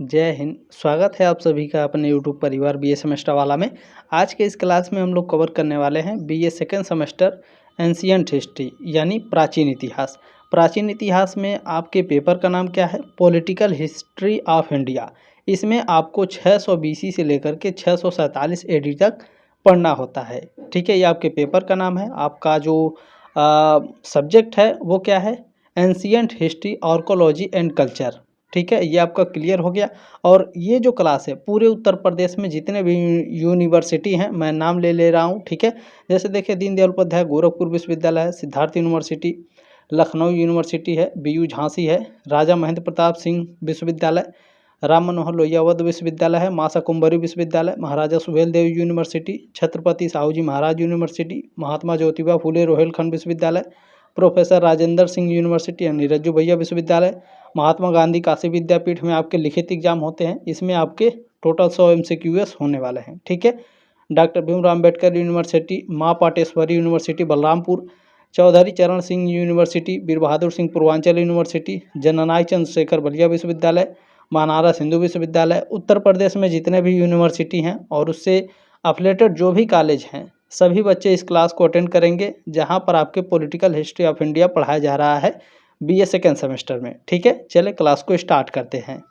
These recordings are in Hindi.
जय हिंद। स्वागत है आप सभी का अपने यूट्यूब परिवार बीए सेमेस्टर वाला में। आज के इस क्लास में हम लोग कवर करने वाले हैं BA second semester ancient history यानी प्राचीन इतिहास। प्राचीन इतिहास में आपके पेपर का नाम क्या है? Political history of India. इसमें आपको 600 BC से लेकर के 647 AD तक पढ़ना होता है। ठीक है, ये आपके पेपर का नाम है। आपका जो सब्जेक्ट है वो क्या है? Ancient history, archaeology and culture. ठीक है, ये आपका क्लियर हो गया। और ये जो क्लास है पूरे उत्तर प्रदेश में जितने भी यूनिवर्सिटी हैं, मैं नाम ले रहा हूँ। ठीक है, जैसे देखिए दीनदयाल उपाध्याय गोरखपुर विश्वविद्यालय है, सिद्धार्थ यूनिवर्सिटी, लखनऊ यूनिवर्सिटी है, BU झांसी है, राजा महेंद्र प्रताप सिंह विश्वविद्यालय, राम मनोहर लोहिया अवध विश्वविद्यालय है, मासा कुंभरी विश्वविद्यालय, महाराजा सुहेलदेव यूनिवर्सिटी, छत्रपति साहू जी महाराज यूनिवर्सिटी, महात्मा ज्योतिबा फुले रोहिलखंड विश्वविद्यालय, प्रोफेसर राजेंद्र सिंह यूनिवर्सिटी यानी रज्जू भैया विश्वविद्यालय, महात्मा गांधी काशी विद्यापीठ में आपके लिखित एग्जाम होते हैं। इसमें आपके टोटल 100 MCQs होने वाले हैं। ठीक है, डॉक्टर भीमराव अम्बेडकर यूनिवर्सिटी, माँ पाटेश्वरी यूनिवर्सिटी बलरामपुर, चौधरी चरण सिंह यूनिवर्सिटी, वीर बहादुर सिंह पूर्वांचल यूनिवर्सिटी, जननायक चंद्रशेखर बलिया विश्वविद्यालय, बनारस हिंदू विश्वविद्यालय। उत्तर प्रदेश में जितने भी यूनिवर्सिटी हैं और उससे अफिलेटेड जो भी कॉलेज हैं, सभी बच्चे इस क्लास को अटेंड करेंगे, जहां पर आपके पॉलिटिकल हिस्ट्री ऑफ इंडिया पढ़ाया जा रहा है बीए सेकेंड सेमेस्टर में। ठीक है, चले क्लास को स्टार्ट करते हैं।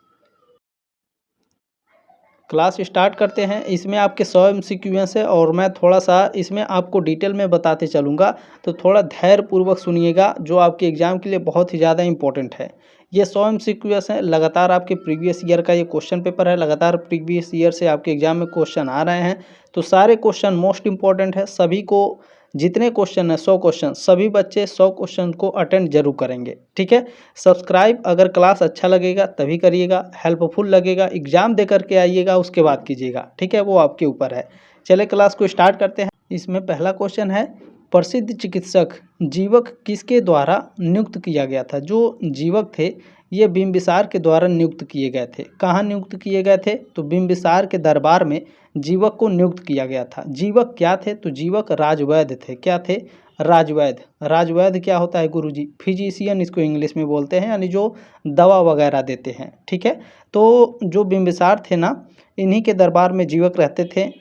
क्लास स्टार्ट करते हैं। इसमें आपके 100 MCQs है और मैं थोड़ा सा इसमें आपको डिटेल में बताते चलूँगा, तो थोड़ा धैर्यपूर्वक सुनिएगा, जो आपके एग्ज़ाम के लिए बहुत ही ज़्यादा इंपॉर्टेंट है। ये 100 MCQs हैं, लगातार आपके प्रीवियस ईयर का ये क्वेश्चन पेपर है, लगातार प्रीवियस ईयर से आपके एग्ज़ाम में क्वेश्चन आ रहे हैं, तो सारे क्वेश्चन मोस्ट इंपॉर्टेंट है। सभी को जितने क्वेश्चन है 100 क्वेश्चन, सभी बच्चे 100 क्वेश्चन को अटेंड जरूर करेंगे। ठीक है, सब्सक्राइब अगर क्लास अच्छा लगेगा तभी करिएगा, हेल्पफुल लगेगा एग्जाम दे करके आइएगा उसके बाद कीजिएगा। ठीक है, वो आपके ऊपर है। चले क्लास को स्टार्ट करते हैं। इसमें पहला क्वेश्चन है, प्रसिद्ध चिकित्सक जीवक किसके द्वारा नियुक्त किया गया था? जो जीवक थे ये बिंबिसार के द्वारा नियुक्त किए गए थे। कहाँ नियुक्त किए गए थे? तो बिंबिसार के दरबार में जीवक को नियुक्त किया गया था। जीवक क्या थे? तो जीवक राजवैद्य थे। क्या थे? राजवैद्य। राजवैद्य क्या होता है गुरुजी? फिजिशियन इसको इंग्लिश में बोलते हैं, यानी जो दवा वगैरह देते हैं। ठीक है, तो जो बिंबिसार थे ना, इन्हीं के दरबार में जीवक रहते थे।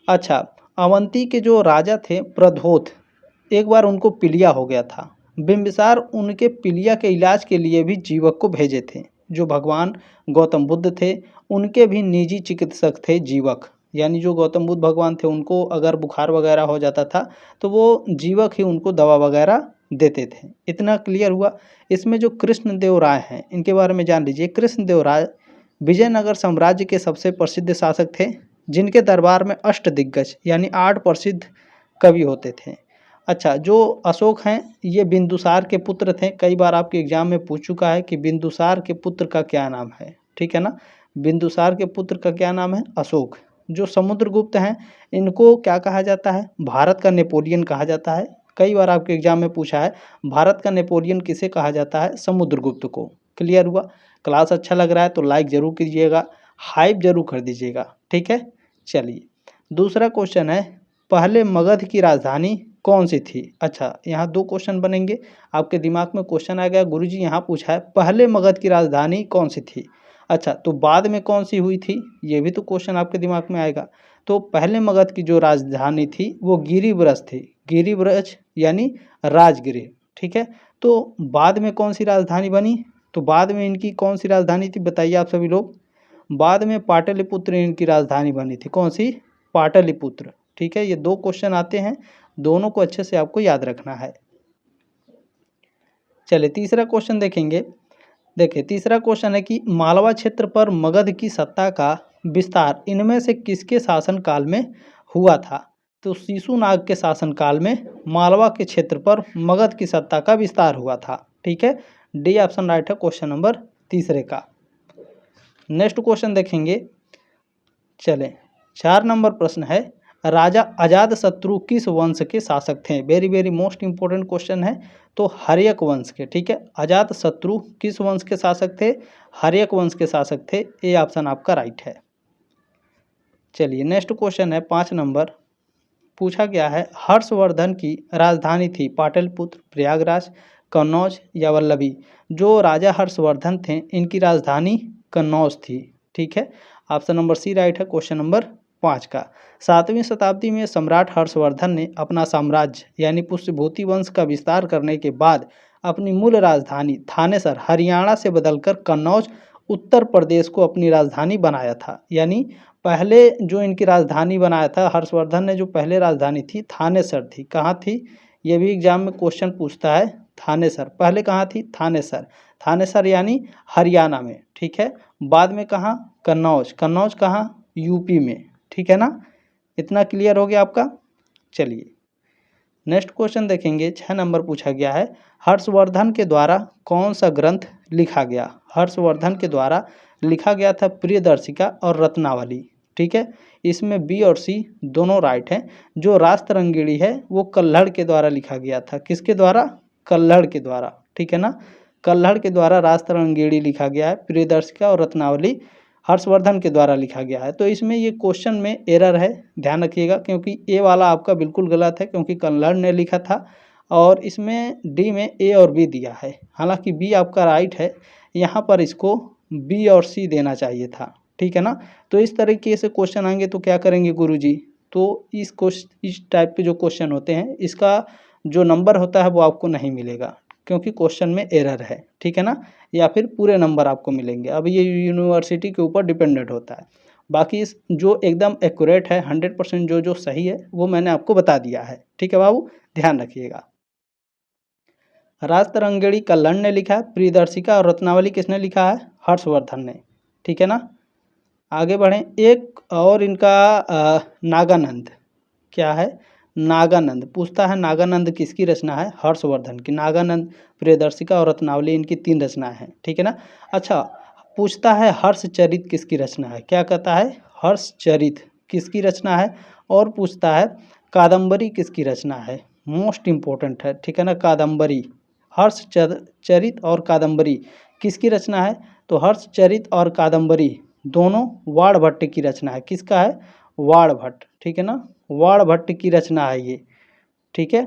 अच्छा, अवंती के जो राजा थे प्रद्योत, एक बार उनको पीलिया हो गया था। बिंबिसार उनके पीलिया के इलाज के लिए भी जीवक को भेजे थे। जो भगवान गौतम बुद्ध थे उनके भी निजी चिकित्सक थे जीवक, यानी जो गौतम बुद्ध भगवान थे उनको अगर बुखार वगैरह हो जाता था तो वो जीवक ही उनको दवा वगैरह देते थे। इतना क्लियर हुआ। इसमें जो कृष्णदेव राय हैं इनके बारे में जान लीजिए। कृष्णदेव राय विजयनगर साम्राज्य के सबसे प्रसिद्ध शासक थे, जिनके दरबार में अष्टदिग्गज यानी 8 प्रसिद्ध कवि होते थे। अच्छा, जो अशोक हैं ये बिंदुसार के पुत्र थे। कई बार आपके एग्जाम में पूछ चुका है कि बिंदुसार के पुत्र का क्या नाम है। ठीक है ना, बिंदुसार के पुत्र का क्या नाम है? अशोक। जो समुद्रगुप्त हैं इनको क्या कहा जाता है? भारत का नेपोलियन कहा जाता है। कई बार आपके एग्जाम में पूछा है भारत का नेपोलियन किसे कहा जाता है? समुद्रगुप्त को। क्लियर हुआ। क्लास अच्छा लग रहा है तो लाइक जरूर कीजिएगा, हाइप जरूर कर दीजिएगा। ठीक है, चलिए दूसरा क्वेश्चन है, पहले मगध की राजधानी कौन सी थी? अच्छा, यहाँ 2 क्वेश्चन बनेंगे। आपके दिमाग में क्वेश्चन आ गया गुरुजी यहाँ पूछा है पहले मगध की राजधानी कौन सी थी। अच्छा, तो बाद में कौन सी हुई थी, ये भी तो क्वेश्चन आपके दिमाग में आएगा। तो पहले मगध की जो राजधानी थी वो गिरिब्रज थी। गिरिब्रज यानी राजगृह। ठीक है, तो बाद में कौन सी राजधानी बनी? तो बाद में इनकी कौन सी राजधानी थी बताइए आप सभी लोग? बाद में पाटलिपुत्र इनकी राजधानी बनी थी। कौन सी? पाटलिपुत्र। ठीक है, ये 2 क्वेश्चन आते हैं, दोनों को अच्छे से आपको याद रखना है। चलिए तीसरा क्वेश्चन देखेंगे। देखिए तीसरा क्वेश्चन है कि मालवा क्षेत्र पर मगध की सत्ता का विस्तार इनमें से किसके शासनकाल में हुआ था? तो शिशुनाग के शासनकाल में मालवा के क्षेत्र पर मगध की सत्ता का विस्तार हुआ था। ठीक है, डी ऑप्शन राइट है क्वेश्चन नंबर तीसरे का। नेक्स्ट क्वेश्चन देखेंगे। चलें 4 नंबर प्रश्न है, राजा अजातशत्रु किस वंश के शासक थे? Very very most important question है। तो हर्यक वंश के। ठीक है, अजातशत्रु किस वंश के शासक थे? हर्यक वंश के शासक थे। ए ऑप्शन आपका राइट है। चलिए नेक्स्ट क्वेश्चन है 5 नंबर। पूछा गया है हर्षवर्धन की राजधानी थी पाटलिपुत्र, प्रयागराज, कन्नौज या वल्लभी? जो राजा हर्षवर्धन थे इनकी राजधानी कन्नौज थी। ठीक है, ऑप्शन नंबर सी राइट है क्वेश्चन नंबर 5 का। 7वीं शताब्दी में सम्राट हर्षवर्धन ने अपना साम्राज्य यानी पुष्यभूति वंश का विस्तार करने के बाद अपनी मूल राजधानी थानेसर हरियाणा से बदलकर कन्नौज उत्तर प्रदेश को अपनी राजधानी बनाया था। यानी पहले जो इनकी राजधानी बनाया था हर्षवर्धन ने, जो पहले राजधानी थी थानेसर थी। कहाँ थी? ये भी एग्जाम में क्वेश्चन पूछता है। थानेसर पहले कहाँ थी? थानेसर। थानेसर यानी हरियाणा में, ठीक है। बाद में कहाँ? कन्नौज। कन्नौज कहाँ? यूपी में, ठीक है ना। इतना क्लियर हो गया आपका। चलिए नेक्स्ट क्वेश्चन देखेंगे। 6 नंबर पूछा गया है, हर्षवर्धन के द्वारा कौन सा ग्रंथ लिखा गया? हर्षवर्धन के द्वारा लिखा गया था प्रियदर्शिका और रत्नावली, ठीक है। इसमें बी और सी दोनों राइट हैं। जो रास्तरंगिणी है वो कल्हड़ के द्वारा लिखा गया था। किसके द्वारा? कल्हड़ के द्वारा, ठीक है ना। कल्हड़ के द्वारा रास्तरंगिणी लिखा गया है। प्रियदर्शिका और रत्नावली हर्षवर्धन के द्वारा लिखा गया है। तो इसमें ये क्वेश्चन में एरर है, ध्यान रखिएगा, क्योंकि ए वाला आपका बिल्कुल गलत है, क्योंकि कल्हड़ ने लिखा था। और इसमें डी में ए और बी दिया है, हालांकि बी आपका राइट है। यहाँ पर इसको बी और सी देना चाहिए था, ठीक है ना। तो इस तरीके से क्वेश्चन आएंगे तो क्या करेंगे गुरुजी? तो इस टाइप के जो क्वेश्चन होते हैं इसका जो नंबर होता है वो आपको नहीं मिलेगा, क्योंकि क्वेश्चन में एरर है, ठीक है ना। या फिर पूरे नंबर आपको मिलेंगे। अब ये यूनिवर्सिटी के ऊपर डिपेंडेंट होता है। बाकी इस जो एकदम एक्यूरेट है 100% जो सही है वो मैंने आपको बता दिया है, ठीक है बाबू, ध्यान रखिएगा। रास्तरंगिणी कल्हड़ ने लिखा है, प्रियदर्शिका और रत्नावली किसने लिखा है? हर्षवर्धन ने, ठीक है ना। आगे बढ़ें। एक और इनका नागानंद क्या है? नागानंद पूछता है, नागानंद किसकी रचना है? हर्षवर्धन की। नागानंद, प्रियदर्शिका और रत्नावली इनकी 3 रचनाएं हैं, ठीक है ना। अच्छा, पूछता है हर्षचरित किसकी रचना है? क्या कहता है? हर्षचरित किसकी रचना है? और पूछता है कादम्बरी किसकी रचना है? मोस्ट इम्पोर्टेंट है, ठीक है ना। कादम्बरी, हर्षचरित और कादम्बरी किसकी रचना है? तो हर्षचरित और कादम्बरी दोनों वाणभट्ट की रचना है। किसका है? वाणभट्ट, ठीक है ना। वाणभट्ट की रचना है ये, ठीक है।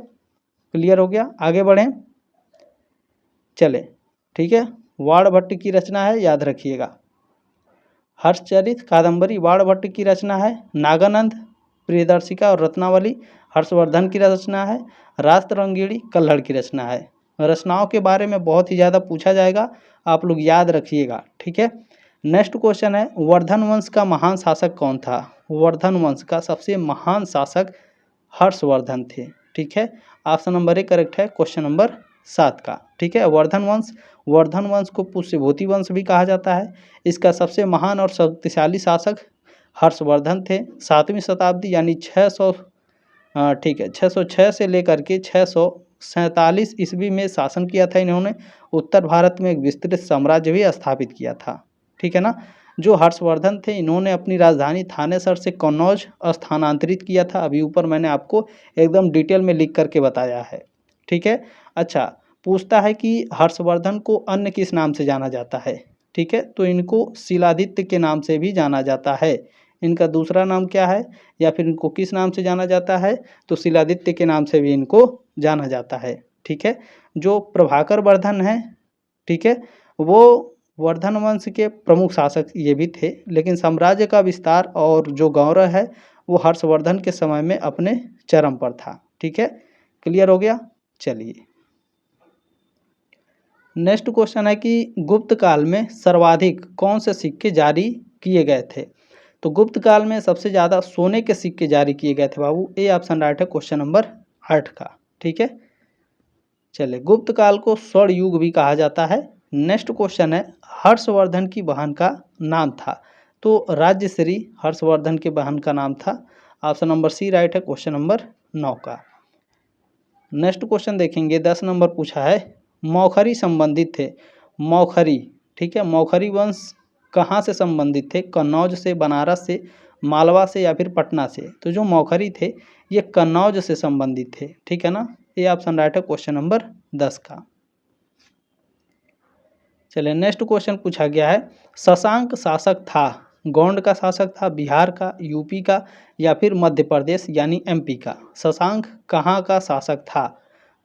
क्लियर हो गया। आगे बढ़ें, चले, ठीक है। वाणभट्ट की रचना है, याद रखिएगा। हर्षचरित, कादम्बरी वाणभट्ट की रचना है। नागानंद, प्रियदर्शिका और रत्नावली हर्षवर्धन की रचना है। रास्तरंगिणी कल्हड़ की रचना है। रचनाओं के बारे में बहुत ही ज़्यादा पूछा जाएगा, आप लोग याद रखिएगा, ठीक है। नेक्स्ट क्वेश्चन है, वर्धन वंश का महान शासक कौन था? वर्धन वंश का सबसे महान शासक हर्षवर्धन थे, ठीक है। ऑप्शन नंबर ए करेक्ट है क्वेश्चन नंबर 7 का, ठीक है। वर्धन वंश को पुष्यभूति वंश भी कहा जाता है। इसका सबसे महान और शक्तिशाली शासक हर्षवर्धन थे। 7वीं शताब्दी यानी 600 ठीक है 606 से लेकर के 647 ईस्वी में शासन किया था इन्होंने। उत्तर भारत में एक विस्तृत साम्राज्य भी स्थापित किया था, ठीक है ना। जो हर्षवर्धन थे इन्होंने अपनी राजधानी थानेसर से कन्नौज स्थानांतरित किया था। अभी ऊपर मैंने आपको एकदम डिटेल में लिख करके बताया है, ठीक है। अच्छा, पूछता है कि हर्षवर्धन को अन्य किस नाम से जाना जाता है? ठीक है, तो इनको शिलादित्य के नाम से भी जाना जाता है। इनका दूसरा नाम क्या है, या फिर इनको किस नाम से जाना जाता है? तो शिलादित्य के नाम से भी इनको जाना जाता है, ठीक है। जो प्रभाकर वर्धन है, ठीक है, वो वर्धन वंश के प्रमुख शासक ये भी थे, लेकिन साम्राज्य का विस्तार और जो गौरव है वो हर्षवर्धन के समय में अपने चरम पर था, ठीक है। क्लियर हो गया। चलिए नेक्स्ट क्वेश्चन है कि गुप्त काल में सर्वाधिक कौन से सिक्के जारी किए गए थे? तो गुप्त काल में सबसे ज़्यादा सोने के सिक्के जारी किए गए थे बाबू। ए ऑप्शन राइट है क्वेश्चन नंबर 8 का, ठीक है। चलिए, गुप्त काल को स्वर्ण युग भी कहा जाता है। नेक्स्ट क्वेश्चन है, हर्षवर्धन की बहन का नाम था? तो राज्यश्री हर्षवर्धन के बहन का नाम था। ऑप्शन नंबर सी राइट है क्वेश्चन नंबर 9 का। नेक्स्ट क्वेश्चन देखेंगे, 10 नंबर पूछा है, मौखरी संबंधित थे। मौखरी, ठीक है, मौखरी वंश कहाँ से संबंधित थे? कन्नौज से, बनारस से, मालवा से या फिर पटना से? तो जो मौखरी थे ये कन्नौज से संबंधित थे, ठीक है ना। ये ऑप्शन राइट है क्वेश्चन नंबर 10 का। चलिए नेक्स्ट क्वेश्चन पूछा गया है, शशांक शासक था, गौंड का शासक था, बिहार का, यूपी का या फिर मध्य प्रदेश यानी एमपी का? शशांक कहाँ का शासक था?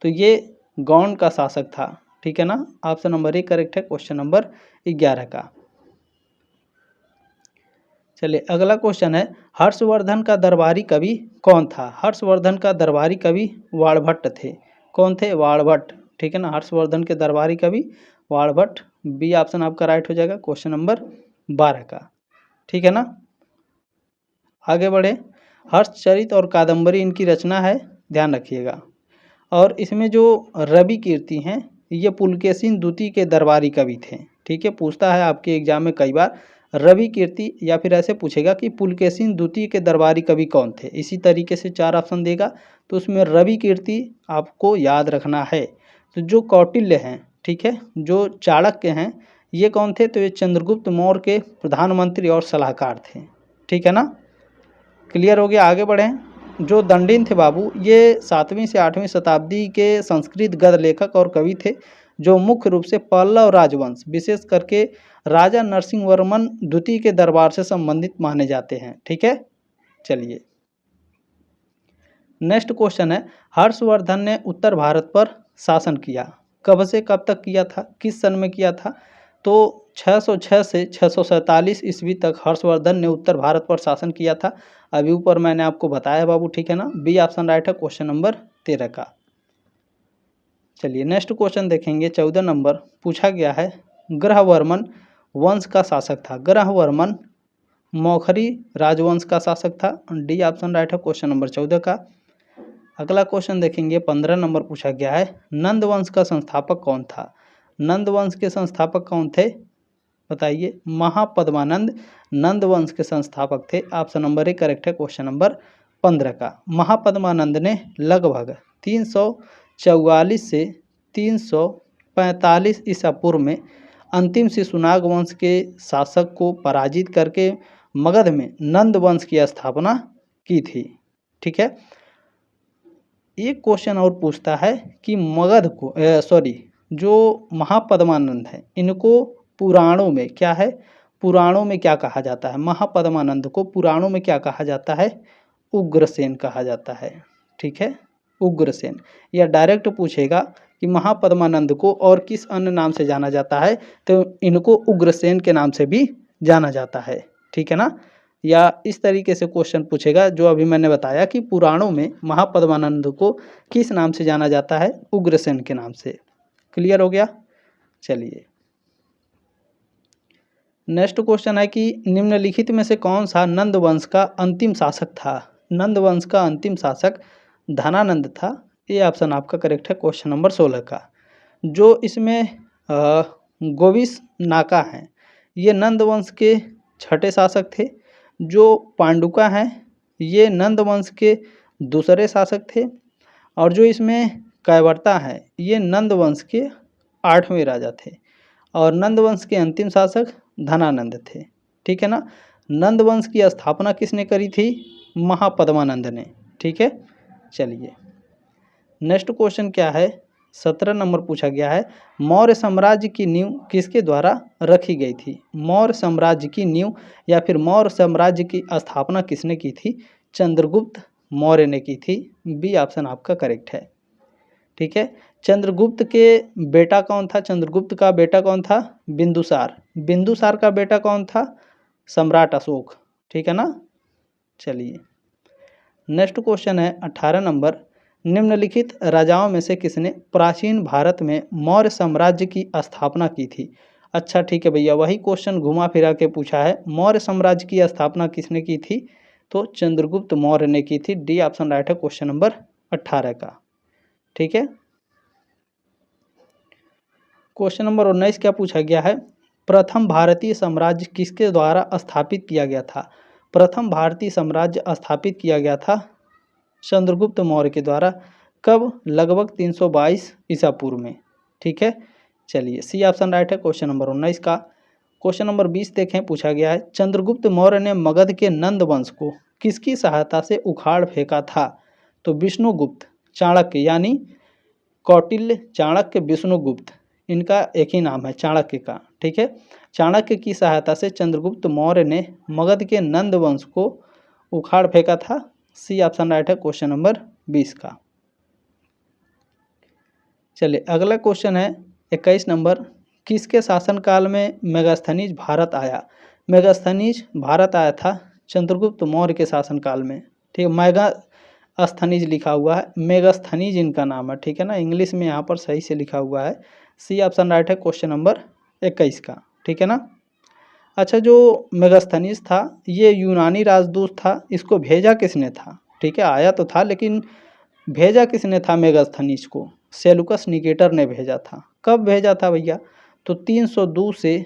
तो ये गौंड का शासक था, ठीक है ना। ऑप्शन नंबर ए करेक्ट है क्वेश्चन नंबर 11 का। चलिए अगला क्वेश्चन है, हर्षवर्धन का दरबारी कवि कौन था? हर्षवर्धन का दरबारी कवि वाणभट्ट थे। कौन थे? वाणभट्ट। ठीक है ना, हर्षवर्धन के दरबारी कवि वाणभट्ट। बी ऑप्शन आपका राइट हो जाएगा क्वेश्चन नंबर 12 का। ठीक है ना, आगे बढ़े। हर्षचरित और कादंबरी इनकी रचना है, ध्यान रखिएगा। और इसमें जो रवि कीर्ति हैं, ये पुलकेशिन द्वितीय के दरबारी कवि थे। ठीक है, पूछता है आपके एग्जाम में कई बार रवि कीर्ति, या फिर ऐसे पूछेगा कि पुलकेशिन द्वितीय के दरबारी कवि कौन थे। इसी तरीके से 4 ऑप्शन देगा, तो उसमें रवि कीर्ति आपको याद रखना है। तो जो कौटिल्य हैं, ठीक है, जो चाणक्य हैं, ये कौन थे? तो ये चंद्रगुप्त मौर्य के प्रधानमंत्री और सलाहकार थे। ठीक है ना, क्लियर हो गया, आगे बढ़ें। जो दंडिन थे बाबू, ये 7वीं से 8वीं शताब्दी के संस्कृत गद्य लेखक और कवि थे, जो मुख्य रूप से पल्लव राजवंश, विशेष करके राजा नरसिंह वर्मन द्वितीय के दरबार से संबंधित माने जाते हैं। ठीक है, चलिए नेक्स्ट क्वेश्चन है, हर्षवर्धन ने उत्तर भारत पर शासन किया, कब से कब तक किया था, किस सन में किया था? तो 606 से 647 ईस्वी तक हर्षवर्धन ने उत्तर भारत पर शासन किया था। अभी ऊपर मैंने आपको बताया बाबू। ठीक है ना, बी ऑप्शन राइट है क्वेश्चन नंबर 13 का। चलिए नेक्स्ट क्वेश्चन देखेंगे, 14 नंबर पूछा गया है, ग्रहवर्मन वंश का शासक था। ग्रहवर्मन मौखरी राजवंश का शासक था। डी ऑप्शन राइट है क्वेश्चन नंबर 14 का। अगला क्वेश्चन देखेंगे, 15 नंबर पूछा गया है, नंद वंश का संस्थापक कौन था? नंद वंश के संस्थापक कौन थे, बताइए? महापद्मानंद नंद वंश के संस्थापक थे। ऑप्शन नंबर ए करेक्ट है क्वेश्चन नंबर 15 का। महापद्मानंद ने लगभग 344 से 345 ईसा पूर्व में अंतिम शिशुनाग वंश के शासक को पराजित करके मगध में नंद वंश की स्थापना की थी। ठीक है, एक क्वेश्चन और पूछता है कि मगध को जो महापद्मानंद है, इनको पुराणों में क्या है, पुराणों में क्या कहा जाता है? महापद्मानंद को पुराणों में क्या कहा जाता है? उग्रसेन कहा जाता है। ठीक है, उग्रसेन। या डायरेक्ट पूछेगा कि महापद्मानंद को और किस अन्य नाम से जाना जाता है, तो इनको उग्रसेन के नाम से भी जाना जाता है। ठीक है ना, या इस तरीके से क्वेश्चन पूछेगा जो अभी मैंने बताया कि पुराणों में महापद्मानंद को किस नाम से जाना जाता है? उग्रसेन के नाम से। क्लियर हो गया, चलिए नेक्स्ट क्वेश्चन है कि निम्नलिखित में से कौन सा नंद वंश का अंतिम शासक था? नंद वंश का अंतिम शासक धनानंद था। ये ऑप्शन आपका करेक्ट है क्वेश्चन नंबर 16 का। जो इसमें गोविश नाका हैं, ये नंद वंश के छठे शासक थे। जो पांडुका हैं, ये नंद वंश के दूसरे शासक थे। और जो इसमें कैवर्ता हैं, ये नंद वंश के 8वें राजा थे। और नंद वंश के अंतिम शासक धनानंद थे। ठीक है ना, नंद वंश की स्थापना किसने करी थी? महापद्मानंद ने। ठीक है, चलिए नेक्स्ट क्वेश्चन क्या है, 17 नंबर पूछा गया है, मौर्य साम्राज्य की नींव किसके द्वारा रखी गई थी? मौर्य साम्राज्य की नींव या फिर मौर्य साम्राज्य की स्थापना किसने की थी? चंद्रगुप्त मौर्य ने की थी। बी ऑप्शन आपका करेक्ट है। ठीक है, चंद्रगुप्त के बेटा कौन था? चंद्रगुप्त का बेटा कौन था? बिंदुसार। बिंदुसार का बेटा कौन था? सम्राट अशोक। ठीक है ना, चलिए नेक्स्ट क्वेश्चन है 18 नंबर, निम्नलिखित राजाओं में से किसने प्राचीन भारत में मौर्य साम्राज्य की स्थापना की थी? अच्छा ठीक है भैया, वही क्वेश्चन घुमा फिरा के पूछा है, मौर्य साम्राज्य की स्थापना किसने की थी? तो चंद्रगुप्त मौर्य ने की थी। डी ऑप्शन राइट है क्वेश्चन नंबर 18 का। ठीक है, क्वेश्चन नंबर 19 क्या पूछा गया है, प्रथम भारतीय साम्राज्य किसके द्वारा स्थापित किया गया था? प्रथम भारतीय साम्राज्य स्थापित किया गया था चंद्रगुप्त मौर्य के द्वारा। कब? लगभग 322 ईसा पूर्व में। ठीक है, चलिए सी ऑप्शन राइट है क्वेश्चन नंबर 19 का। क्वेश्चन नंबर 20 देखें, पूछा गया है, चंद्रगुप्त मौर्य ने मगध के नंद वंश को किसकी सहायता से उखाड़ फेंका था? तो विष्णुगुप्त चाणक्य, यानी कौटिल्य, चाणक्य, विष्णुगुप्त, इनका एक ही नाम है चाणक्य का। ठीक है, चाणक्य की सहायता से चंद्रगुप्त मौर्य ने मगध के नंद वंश को उखाड़ फेंका था। सी ऑप्शन राइट है क्वेश्चन नंबर 20 का। चलिए अगला क्वेश्चन है 21 नंबर, किसके शासनकाल में मेगास्थनीज भारत आया? मेगास्थनीज भारत आया था चंद्रगुप्त मौर्य के शासनकाल में। ठीक है, मेगास्थनीज लिखा हुआ है, मेगास्थनीज इनका नाम है। ठीक है ना, इंग्लिश में यहाँ पर सही से लिखा हुआ है। सी ऑप्शन राइट है क्वेश्चन नंबर 21 का। ठीक है ना। अच्छा, जो मेगास्थनीज था ये यूनानी राजदूत था, इसको भेजा किसने था? ठीक है, आया तो था लेकिन भेजा किसने था मेगास्थनीज को? सेलुकस निकेटर ने भेजा था। कब भेजा था भैया? तो 302 से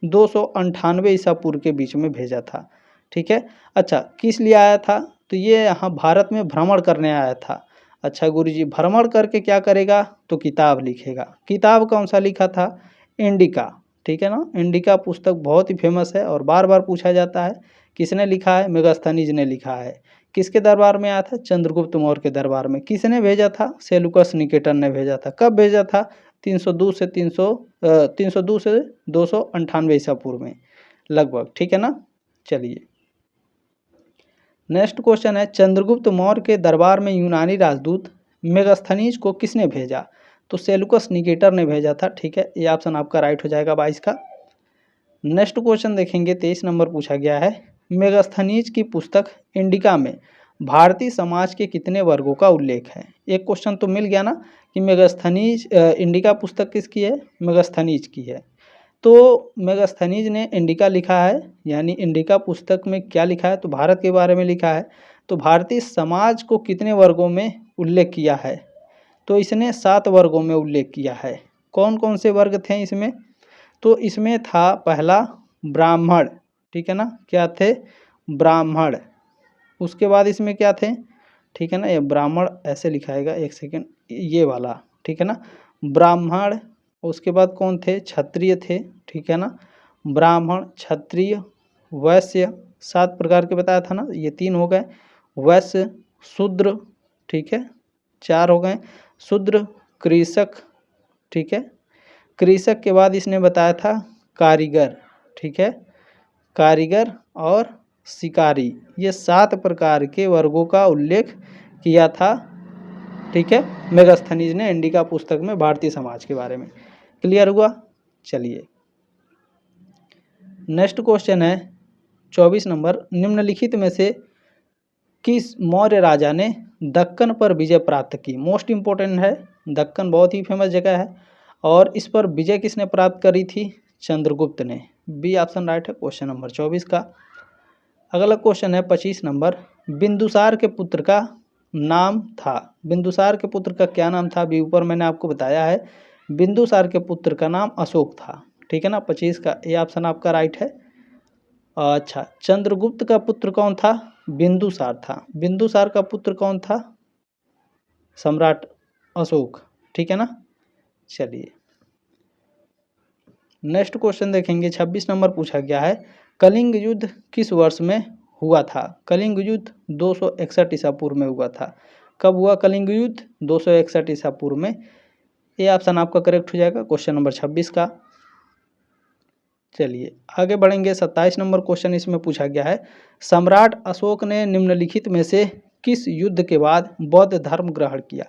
298 ईसा पूर्व के बीच में भेजा था। ठीक है। अच्छा, किस लिए आया था? तो ये यहाँ भारत में भ्रमण करने आया था। अच्छा गुरुजी, भ्रमण करके क्या करेगा? तो किताब लिखेगा। किताब कौन सा लिखा था? इंडिका। ठीक है ना, इंडिका पुस्तक बहुत ही फेमस है और बार बार पूछा जाता है। किसने लिखा है? मेगास्थनीज ने लिखा है। किसके दरबार में आया था? चंद्रगुप्त मौर्य के दरबार में। किसने भेजा था? सेलुकस निकेटर ने भेजा था। कब भेजा था? 302 से 298 ईसा पूर्व में लगभग। ठीक है ना। चलिए नेक्स्ट क्वेश्चन है, चंद्रगुप्त मौर्य के दरबार में यूनानी राजदूत मेगास्थनीज को किसने भेजा? तो सेलुकस निकेटर ने भेजा था। ठीक है, ये ऑप्शन आपका राइट हो जाएगा 22 का। नेक्स्ट क्वेश्चन देखेंगे, 23 नंबर पूछा गया है, मेगास्थनीज की पुस्तक इंडिका में भारतीय समाज के कितने वर्गों का उल्लेख है? एक क्वेश्चन तो मिल गया ना कि मेगास्थनीज इंडिका पुस्तक किसकी है? मेगास्थनीज की है। तो मेगास्थनीज ने इंडिका लिखा है, यानी इंडिका पुस्तक में क्या लिखा है? तो भारत के बारे में लिखा है। तो भारतीय समाज को कितने वर्गों में उल्लेख किया है? तो इसने 7 वर्गों में उल्लेख किया है। कौन कौन से वर्ग थे इसमें? तो इसमें था पहला ब्राह्मण। ठीक है ना, क्या थे? ब्राह्मण। उसके बाद इसमें क्या थे? ठीक है ना, ये ब्राह्मण ऐसे लिखाएगा, एक सेकेंड, ये वाला। ठीक है ना, ब्राह्मण। उसके बाद कौन थे? क्षत्रिय थे। ठीक है ना, ब्राह्मण, क्षत्रिय, वैश्य। 7 प्रकार के बताया था ना, ये 3 हो गए। वैश्य, शूद्र। ठीक है, 4 हो गए। शूद्र, कृषक। ठीक है, कृषक के बाद इसने बताया था कारीगर। ठीक है, कारीगर और शिकारी। ये 7 प्रकार के वर्गों का उल्लेख किया था। ठीक है, मेगास्थनीज ने इंडिका पुस्तक में भारतीय समाज के बारे में। क्लियर हुआ? चलिए नेक्स्ट क्वेश्चन है 24 नंबर, निम्नलिखित में से किस मौर्य राजा ने दक्कन पर विजय प्राप्त की? मोस्ट इंपोर्टेंट है, दक्कन बहुत ही फेमस जगह है और इस पर विजय किसने प्राप्त करी थी? चंद्रगुप्त ने। बी ऑप्शन राइट है क्वेश्चन नंबर 24 का। अगला क्वेश्चन है 25 नंबर, बिंदुसार के पुत्र का नाम था। बिंदुसार के पुत्र का क्या नाम था? अभी ऊपर मैंने आपको बताया है, बिंदुसार के पुत्र का नाम अशोक था। ठीक है ना, 25 का ए ऑप्शन आपका राइट है। अच्छा, चंद्रगुप्त का पुत्र कौन था? बिंदुसार था। बिंदुसार का पुत्र कौन था? सम्राट अशोक। ठीक है ना। चलिए नेक्स्ट क्वेश्चन देखेंगे, 26 नंबर पूछा गया है, कलिंग युद्ध किस वर्ष में हुआ था? कलिंग युद्ध 261 ईसा पूर्व में हुआ था। कब हुआ कलिंग युद्ध? 261 ईसा पूर्व में। ये ऑप्शन आपका करेक्ट हो जाएगा क्वेश्चन नंबर 26 का। चलिए आगे बढ़ेंगे, 27 नंबर क्वेश्चन इसमें पूछा गया है, सम्राट अशोक ने निम्नलिखित में से किस युद्ध के बाद बौद्ध धर्म ग्रहण किया?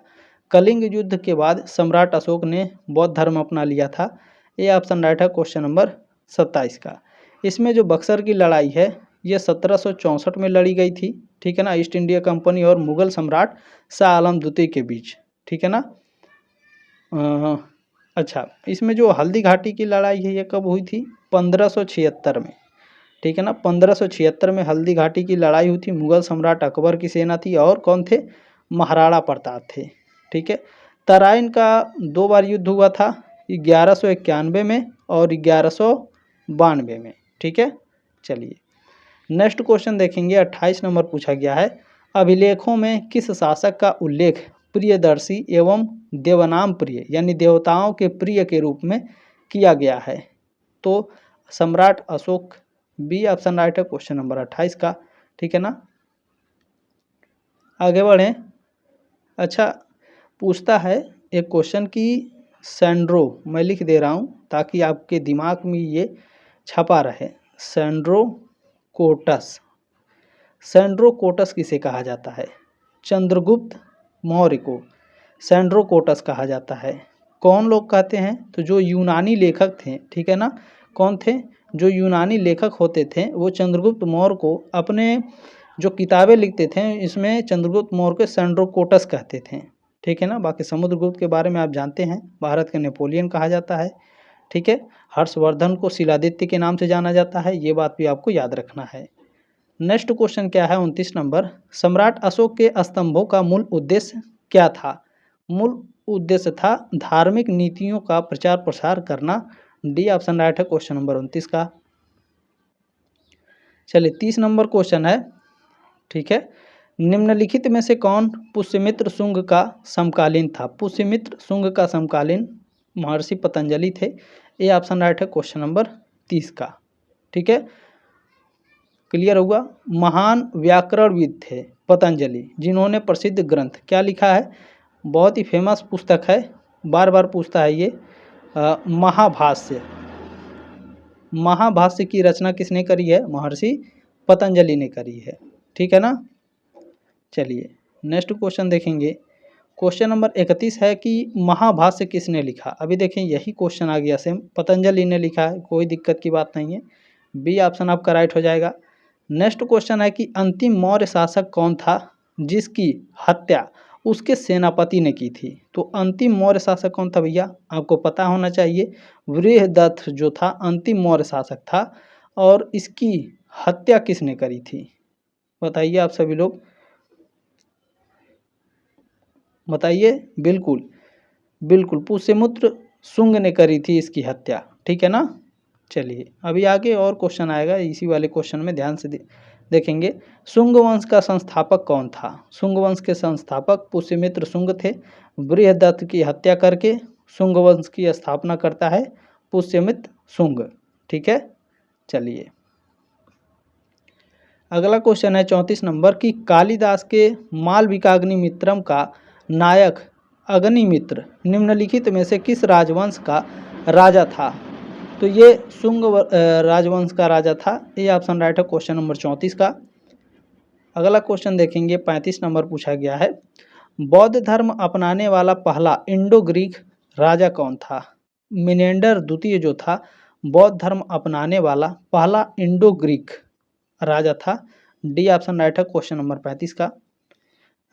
कलिंग युद्ध के बाद सम्राट अशोक ने बौद्ध धर्म अपना लिया था। ये ऑप्शन राइट है क्वेश्चन नंबर 27 का। इसमें जो बक्सर की लड़ाई है ये 1764 में लड़ी गई थी। ठीक है ना, ईस्ट इंडिया कंपनी और मुगल सम्राट शाह आलम द्वितीय के बीच। ठीक है ना। अच्छा, इसमें जो हल्दी घाटी की लड़ाई है ये कब हुई थी? 1576 में। ठीक है ना, 1576 में हल्दी घाटी की लड़ाई हुई थी। मुगल सम्राट अकबर की सेना थी और कौन थे? महाराणा प्रताप थे। ठीक है, तराइन का 2 बार युद्ध हुआ था, 1191 में और 1192 में। ठीक है। चलिए नेक्स्ट क्वेश्चन देखेंगे, 28 नंबर पूछा गया है, अभिलेखों में किस शासक का उल्लेख प्रियदर्शी एवं देवनाम प्रिय यानी देवताओं के प्रिय के रूप में किया गया है? तो सम्राट अशोक। बी ऑप्शन राइट है क्वेश्चन नंबर 28 का। ठीक है ना। आगे बढ़ें। अच्छा, पूछता है एक क्वेश्चन की सैंड्रो, मैं लिख दे रहा हूँ ताकि आपके दिमाग में ये छपा रहे, सैंड्रोकोटस। सैंड्रोकोटस किसे कहा जाता है? चंद्रगुप्त मौर्य को सैंड्रोकोटस कहा जाता है। कौन लोग कहते हैं? तो जो यूनानी लेखक थे। ठीक है ना, कौन थे? जो यूनानी लेखक होते थे वो चंद्रगुप्त मौर्य को अपने जो किताबें लिखते थे इसमें चंद्रगुप्त मौर्य को सेंड्रोकोटस कहते थे। ठीक है ना। बाकी समुद्रगुप्त के बारे में आप जानते हैं, भारत के नेपोलियन कहा जाता है। ठीक है। हर्षवर्धन को शिलादित्य के नाम से जाना जाता है, ये बात भी आपको याद रखना है। नेक्स्ट क्वेश्चन क्या है 29 नंबर, सम्राट अशोक के स्तंभों का मूल उद्देश्य क्या था? मूल उद्देश्य था धार्मिक नीतियों का प्रचार प्रसार करना। डी ऑप्शन राइट है क्वेश्चन नंबर 29 का। चलिए 30 नंबर क्वेश्चन है। ठीक है। निम्नलिखित में से कौन पुष्यमित्र शुंग का समकालीन था? पुष्यमित्र शुंग का समकालीन महर्षि पतंजलि थे। ये ऑप्शन राइट है क्वेश्चन नंबर 30 का। ठीक है। क्लियर हुआ। महान व्याकरणविद थे पतंजलि, जिन्होंने प्रसिद्ध ग्रंथ क्या लिखा है? बहुत ही फेमस पुस्तक है, बार बार पूछता है ये, महाभाष्य। महाभाष्य की रचना किसने करी है? महर्षि पतंजलि ने करी है। ठीक है ना। चलिए नेक्स्ट क्वेश्चन देखेंगे। क्वेश्चन नंबर 31 है कि महाभाष्य किसने लिखा? अभी देखें यही क्वेश्चन आ गया सेम, पतंजलि ने लिखा है, कोई दिक्कत की बात नहीं है। बी ऑप्शन आपका राइट हो जाएगा। नेक्स्ट क्वेश्चन है कि अंतिम मौर्य शासक कौन था जिसकी हत्या उसके सेनापति ने की थी? तो अंतिम मौर्य शासक कौन था भैया? आपको पता होना चाहिए। वृहदत्त जो था अंतिम मौर्य शासक था, और इसकी हत्या किसने करी थी? बताइए आप सभी लोग, बताइए। बिल्कुल बिल्कुल पुष्यमित्र शुंग ने करी थी इसकी हत्या। ठीक है ना। चलिए अभी आगे और क्वेश्चन आएगा, इसी वाले क्वेश्चन में ध्यान से देखेंगे। शुंग वंश का संस्थापक कौन था? शुंग वंश के संस्थापक पुष्यमित्र शुंग थे। बृहदत्त की हत्या करके शुंग वंश की स्थापना करता है पुष्यमित्र शुंग। ठीक है। चलिए अगला क्वेश्चन है 34 नंबर की कालिदास के मालविकाग्निमित्रम का नायक अग्निमित्र निम्नलिखित में से किस राजवंश का राजा था? तो ये शुंग राजवंश का राजा था। ये ऑप्शन राइट है क्वेश्चन नंबर 34 का। अगला क्वेश्चन देखेंगे 35 नंबर पूछा गया है, बौद्ध धर्म अपनाने वाला पहला इंडो ग्रीक राजा कौन था? मिनेंडर द्वितीय जो था बौद्ध धर्म अपनाने वाला पहला इंडो ग्रीक राजा था। डी ऑप्शन राइट है क्वेश्चन नंबर 35 का।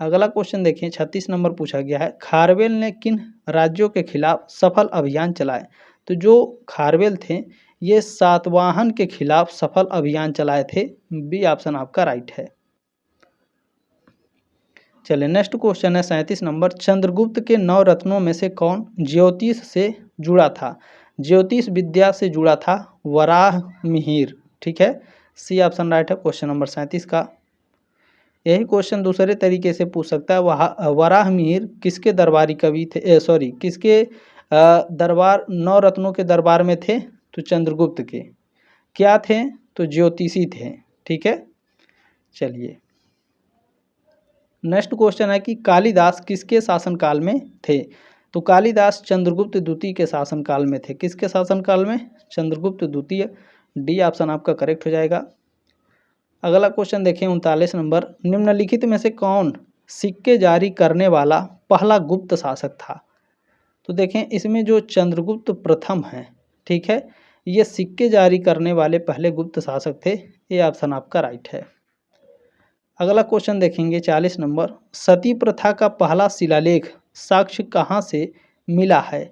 अगला क्वेश्चन देखिए 36 नंबर पूछा गया है, खारवेल ने किन राज्यों के खिलाफ सफल अभियान चलाए? तो जो खारवेल थे ये सातवाहन के खिलाफ सफल अभियान चलाए थे। बी ऑप्शन आपका राइट है। चलिए नेक्स्ट क्वेश्चन है 37 नंबर, चंद्रगुप्त के 9 रत्नों में से कौन ज्योतिष से जुड़ा था? ज्योतिष विद्या से जुड़ा था वराह मिहिर। ठीक है। सी ऑप्शन राइट है क्वेश्चन नंबर 37 का। यही क्वेश्चन दूसरे तरीके से पूछ सकता है, वराह मिहिर किसके दरबारी कवि थे? किसके दरबार 9 रत्नों के दरबार में थे? तो चंद्रगुप्त के। क्या थे? तो ज्योतिषी थे। ठीक है। चलिए नेक्स्ट क्वेश्चन है कि कालिदास किसके शासनकाल में थे? तो कालिदास चंद्रगुप्त द्वितीय के शासनकाल में थे। किसके शासनकाल में? चंद्रगुप्त द्वितीय। डी ऑप्शन आपका करेक्ट हो जाएगा। अगला क्वेश्चन देखें 39 नंबर, निम्नलिखित में से कौन सिक्के जारी करने वाला पहला गुप्त शासक था? तो देखें इसमें जो चंद्रगुप्त प्रथम हैं, ठीक है, ये सिक्के जारी करने वाले पहले गुप्त शासक थे। ये ऑप्शन आपका राइट है। अगला क्वेश्चन देखेंगे 40 नंबर, सती प्रथा का पहला शिलालेख साक्ष्य कहाँ से मिला है?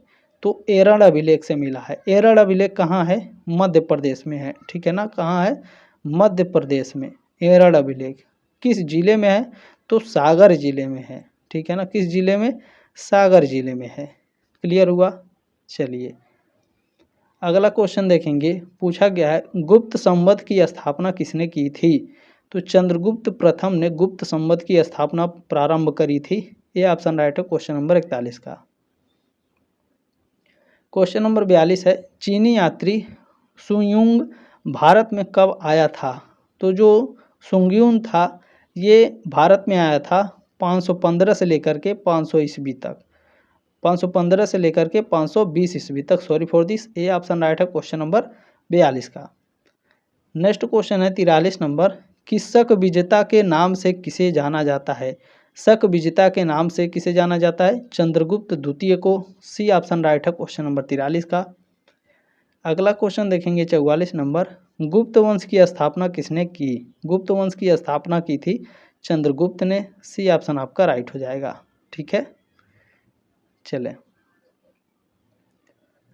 तो एरड़ अभिलेख से मिला है। एरड़ अभिलेख कहाँ है? मध्य प्रदेश में है। ठीक है ना। कहाँ है? मध्य प्रदेश में एरड़ अभिलेख। किस जिले में है? तो सागर जिले में है। ठीक है ना। किस जिले में? सागर जिले में है। क्लियर हुआ। चलिए अगला क्वेश्चन देखेंगे, पूछा गया है गुप्त संवत की स्थापना किसने की थी? तो चंद्रगुप्त प्रथम ने गुप्त संवत की स्थापना प्रारंभ करी थी। ये ऑप्शन राइट है क्वेश्चन नंबर 41 का। क्वेश्चन नंबर 42 है, चीनी यात्री सुयुंग भारत में कब आया था? तो जो सुंग्यून था ये भारत में आया था 515 से लेकर के 500 ईस्वी तक। 515 से लेकर के 520 ईस्वी तक। Sorry for this. ये ऑप्शन राइट है क्वेश्चन नंबर 42 का। नेक्स्ट क्वेश्चन है 43 नंबर, कि शक विजेता के नाम से किसे जाना जाता है? शक विजेता के नाम से किसे जाना जाता है? चंद्रगुप्त द्वितीय को। सी ऑप्शन राइट है क्वेश्चन नंबर 43 का। अगला क्वेश्चन देखेंगे 44 नंबर, गुप्त वंश की स्थापना किसने की? गुप्त वंश की स्थापना की थी चंद्रगुप्त ने। सी ऑप्शन आपका राइट हो जाएगा। ठीक है, चले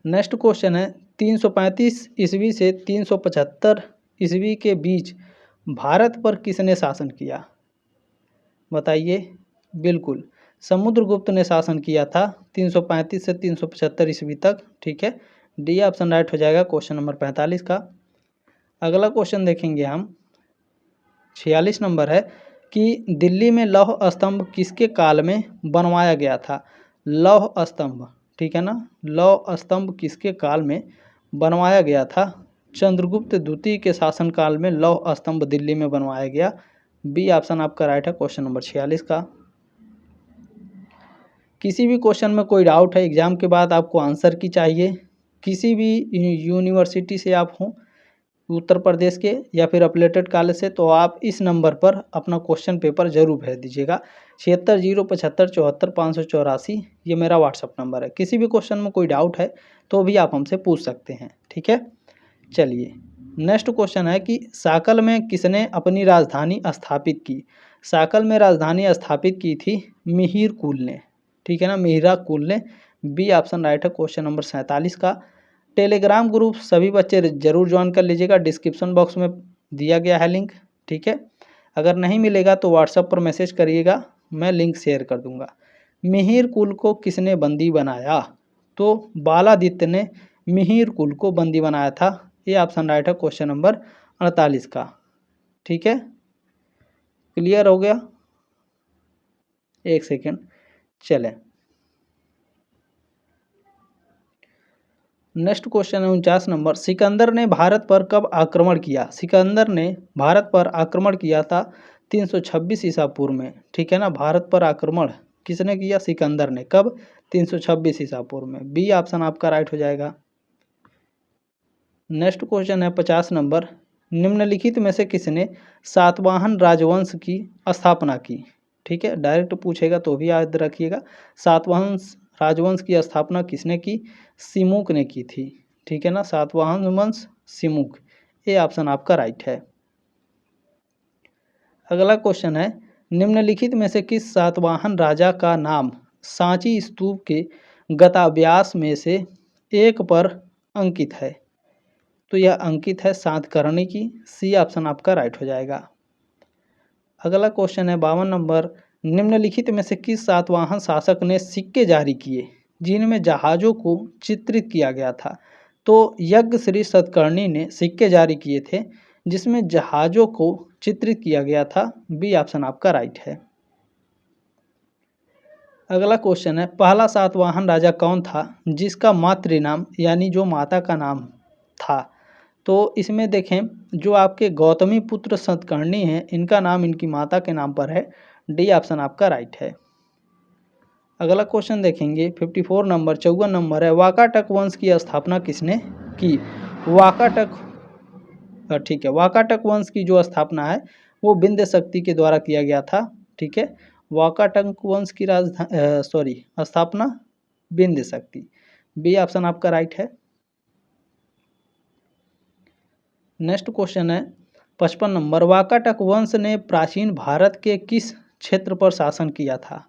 नेक्स्ट क्वेश्चन है 335 ईस्वी से 375 ईस्वी के बीच भारत पर किसने शासन किया? बताइए। बिल्कुल, समुद्रगुप्त ने शासन किया था 335 से 375 ईस्वी तक। ठीक है, डी ऑप्शन राइट हो जाएगा क्वेश्चन नंबर 45 का। अगला क्वेश्चन देखेंगे हम 46 नंबर है कि दिल्ली में लौह स्तंभ किसके काल में बनवाया गया था? लौह स्तंभ, ठीक है ना, लौह स्तंभ किसके काल में बनवाया गया था? चंद्रगुप्त द्वितीय के शासनकाल में लौह स्तंभ दिल्ली में बनवाया गया। बी ऑप्शन आपका राइट है क्वेश्चन नंबर 46 का। किसी भी क्वेश्चन में कोई डाउट है एग्जाम के बाद आपको आंसर की चाहिए, किसी भी यूनिवर्सिटी से आप हों, उत्तर प्रदेश के या फिर अपलेटेड कॉलेज से, तो आप इस नंबर पर अपना क्वेश्चन पेपर जरूर भेज दीजिएगा। 7605744584 ये मेरा व्हाट्सअप नंबर है। किसी भी क्वेश्चन में कोई डाउट है तो भी आप हमसे पूछ सकते हैं। ठीक है, चलिए नेक्स्ट क्वेश्चन है कि साकल में किसने अपनी राजधानी स्थापित की? साकल में राजधानी स्थापित की थी मिहिर कुल ने। ठीक है ना, मिहिरा कुल ने। बी ऑप्शन राइट है क्वेश्चन नंबर 47 का। टेलीग्राम ग्रुप सभी बच्चे जरूर ज्वाइन कर लीजिएगा, डिस्क्रिप्शन बॉक्स में दिया गया है लिंक। ठीक है, अगर नहीं मिलेगा तो व्हाट्सएप पर मैसेज करिएगा, मैं लिंक शेयर कर दूंगा। मिहिर कुल को किसने बंदी बनाया? तो बालादित्य ने मिहिर कुल को बंदी बनाया था। ये ऑप्शन राइट है क्वेश्चन नंबर 48 का। ठीक है, क्लियर हो गया? एक सेकेंड, चले नेक्स्ट क्वेश्चन है 49 नंबर, सिकंदर ने भारत पर कब आक्रमण किया? सिकंदर ने भारत पर आक्रमण किया था 326 ईसा पूर्व में। ठीक है ना, भारत पर आक्रमण किसने किया? सिकंदर ने। कब? 326 ईसा पूर्व में। बी ऑप्शन आपका राइट हो जाएगा। नेक्स्ट क्वेश्चन है 50 नंबर, निम्नलिखित में से किसने सातवाहन राजवंश की स्थापना की? ठीक है, डायरेक्ट पूछेगा तो भी याद रखिएगा। सातवाहन राजवंश की स्थापना किसने की? सिमुक ने की थी। ठीक है ना, सातवाहन वंश सिमुक। ये ऑप्शन आपका राइट है। अगला क्वेश्चन है, निम्नलिखित में से किस सातवाहन राजा का नाम सांची स्तूप के गताव्यास में से एक पर अंकित है? तो यह अंकित है सातकर्णी की। सी ऑप्शन आपका राइट हो जाएगा। अगला क्वेश्चन है 52 नंबर, निम्नलिखित में से किस सातवाहन शासक ने सिक्के जारी किए जिनमें जहाज़ों को चित्रित किया गया था? तो यज्ञ श्री सतकर्णी ने सिक्के जारी किए थे जिसमें जहाज़ों को चित्रित किया गया था। बी ऑप्शन आपका राइट है। अगला क्वेश्चन है, पहला सातवाहन राजा कौन था जिसका मातृनाम यानी जो माता का नाम था? तो इसमें देखें, जो आपके गौतमी पुत्र सतकर्णी हैं, इनका नाम इनकी माता के नाम पर है। डी ऑप्शन आपका राइट है। अगला क्वेश्चन देखेंगे 54 नंबर 54 नंबर है, वाकाटक वंश की स्थापना किसने की? वाकाटक, ठीक है, वाकाटक वंश की जो स्थापना है वो विंध्य शक्ति के द्वारा किया गया था। ठीक है, वाकाटक वंश की स्थापना विंध्य शक्ति। बी ऑप्शन आपका राइट है। नेक्स्ट क्वेश्चन है 55 नंबर, वाकाटक वंश ने प्राचीन भारत के किस क्षेत्र पर शासन किया था?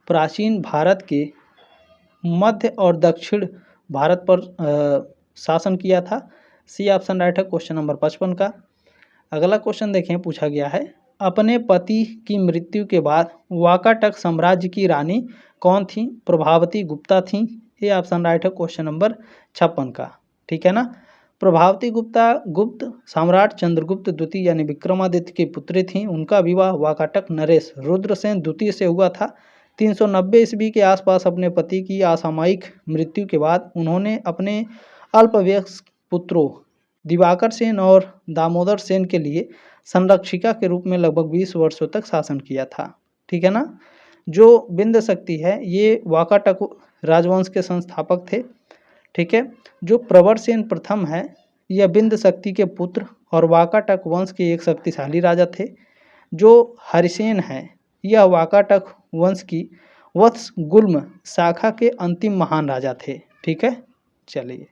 प्राचीन भारत के मध्य और दक्षिण भारत पर शासन किया था। सी ऑप्शन राइट है क्वेश्चन नंबर 55 का। अगला क्वेश्चन देखें, पूछा गया है, अपने पति की मृत्यु के बाद वाकाटक साम्राज्य की रानी कौन थी? प्रभावती गुप्ता थी। ये ऑप्शन राइट है क्वेश्चन नंबर 56 का। ठीक है ना, प्रभावती गुप्ता गुप्त सम्राट चंद्रगुप्त द्वितीय यानी विक्रमादित्य की पुत्री थीं। उनका विवाह वाकाटक नरेश रुद्रसेन द्वितीय से हुआ था 390 ईस्वी के आसपास। अपने पति की असामयिक मृत्यु के बाद उन्होंने अपने अल्पवयस्क पुत्रों दिवाकर सेन और दामोदर सेन के लिए संरक्षिका के रूप में लगभग 20 वर्षों तक शासन किया था। ठीक है ना, जो विंध्य शक्ति है ये वाकाटक राजवंश के संस्थापक थे। ठीक है, जो प्रवरसेन प्रथम है यह विंध्य शक्ति के पुत्र और वाकाटक वंश के एक शक्तिशाली राजा थे। जो हरिसेन है यह वाकाटक वंश की वत्स गुल्म शाखा के अंतिम महान राजा थे। ठीक है, चलिए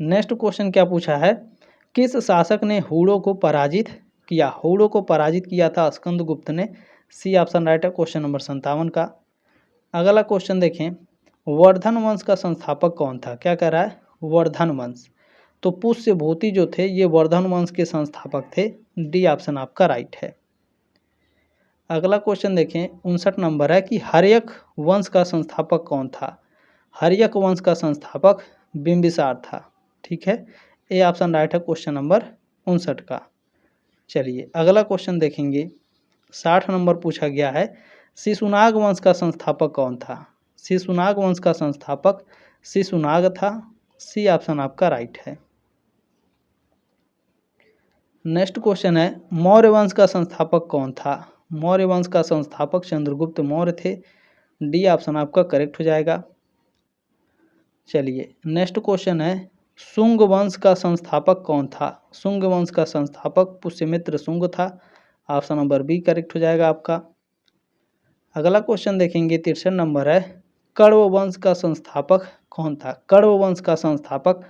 नेक्स्ट क्वेश्चन क्या पूछा है, किस शासक ने हूणों को पराजित किया? हूणों को पराजित किया था स्कंदगुप्त ने। सी ऑप्शन राइट है क्वेश्चन नंबर 57 का। अगला क्वेश्चन देखें, वर्धन वंश का संस्थापक कौन था? क्या कह रहा है? वर्धन वंश। तो पुष्यभूति जो थे ये वर्धन वंश के संस्थापक थे। डी ऑप्शन आपका राइट है। अगला क्वेश्चन देखें, 59 नंबर है कि हर्यक वंश का संस्थापक कौन था? हर्यक वंश का संस्थापक बिंबिसार था। ठीक है, ए ऑप्शन राइट है क्वेश्चन नंबर 59 का। चलिए अगला क्वेश्चन देखेंगे, 60 नंबर पूछा गया है, शिशुनाग वंश का संस्थापक कौन था? शिशुनाग वंश का संस्थापक शिशुनाग था। सी ऑप्शन आपका राइट है। नेक्स्ट क्वेश्चन है, मौर्य वंश का संस्थापक कौन था? मौर्य वंश का संस्थापक चंद्रगुप्त मौर्य थे। डी ऑप्शन आपका करेक्ट हो जाएगा। चलिए नेक्स्ट क्वेश्चन है, शुंग वंश का संस्थापक कौन था? शुंग वंश का संस्थापक पुष्यमित्र शुंग था। ऑप्शन नंबर बी करेक्ट हो जाएगा आपका। अगला क्वेश्चन देखेंगे, 63 नंबर है, कण्व वंश का संस्थापक कौन था? कण्व वंश का संस्थापक